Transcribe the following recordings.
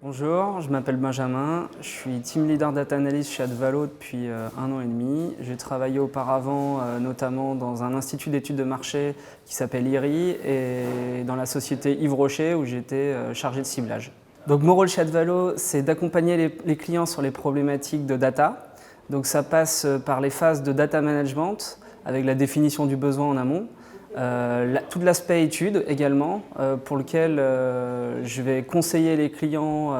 Bonjour, je m'appelle Benjamin, je suis team leader data analyst chez Advalo depuis 1 an et demi. J'ai travaillé auparavant notamment dans un institut d'études de marché qui s'appelle IRI et dans la société Yves Rocher où j'étais chargé de ciblage. Donc mon rôle chez Advalo, c'est d'accompagner les clients sur les problématiques de data. Donc ça passe par les phases de data management avec la définition du besoin en amont. Tout l'aspect étude également, pour lequel je vais conseiller les clients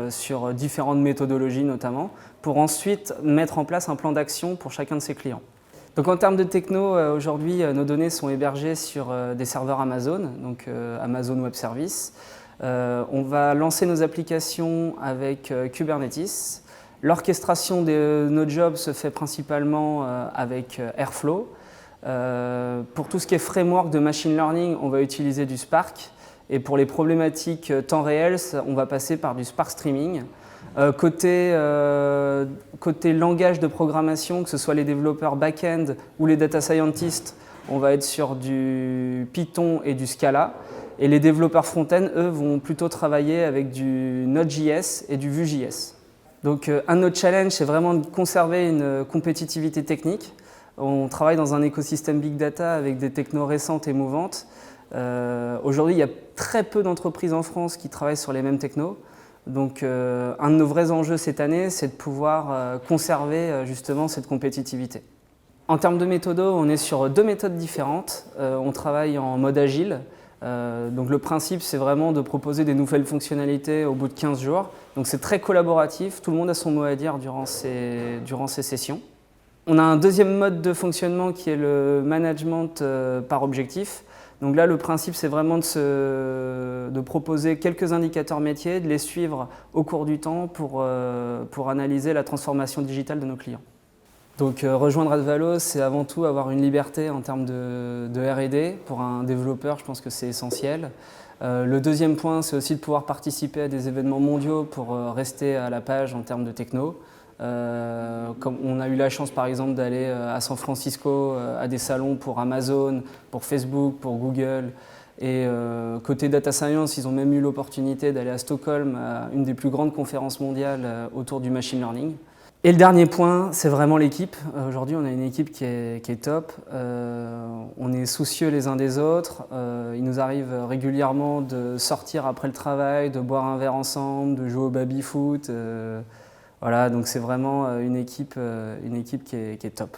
sur différentes méthodologies notamment, pour ensuite mettre en place un plan d'action pour chacun de ces clients. Donc en termes de techno, aujourd'hui nos données sont hébergées sur des serveurs Amazon, donc Amazon Web Services. On va lancer nos applications avec Kubernetes. L'orchestration de nos jobs se fait principalement avec Airflow. Pour tout ce qui est framework de machine learning, on va utiliser du Spark. Et pour les problématiques temps réel, on va passer par du Spark Streaming. Côté langage de programmation, que ce soit les développeurs back-end ou les data scientists, on va être sur du Python et du Scala. Et les développeurs front-end, eux, vont plutôt travailler avec du Node.js et du Vue.js. Donc un de nos challenges, c'est vraiment de conserver une compétitivité technique. On travaille dans un écosystème big data avec des technos récentes et mouvantes. Aujourd'hui, il y a très peu d'entreprises en France qui travaillent sur les mêmes technos. Donc un de nos vrais enjeux cette année, c'est de pouvoir conserver justement cette compétitivité. En termes de méthodos, on est sur 2 méthodes différentes. On travaille en mode agile. Donc le principe, c'est vraiment de proposer des nouvelles fonctionnalités au bout de 15 jours. Donc c'est très collaboratif, tout le monde a son mot à dire durant ces sessions. On a un deuxième mode de fonctionnement qui est le management par objectif. Donc là, le principe, c'est vraiment de proposer quelques indicateurs métiers, de les suivre au cours du temps pour analyser la transformation digitale de nos clients. Donc rejoindre Advalo, c'est avant tout avoir une liberté en termes de R&D. Pour un développeur, je pense que c'est essentiel. Le deuxième point, c'est aussi de pouvoir participer à des événements mondiaux pour rester à la page en termes de techno. Comme on a eu la chance par exemple d'aller à San Francisco à des salons pour Amazon, pour Facebook, pour Google. Et côté data science, ils ont même eu l'opportunité d'aller à Stockholm à une des plus grandes conférences mondiales autour du machine learning. Et le dernier point, c'est vraiment l'équipe. Aujourd'hui, on a une équipe qui est top. On est soucieux les uns des autres. Il nous arrive régulièrement de sortir après le travail, de boire un verre ensemble, de jouer au baby-foot. Voilà, donc c'est vraiment une équipe qui est top.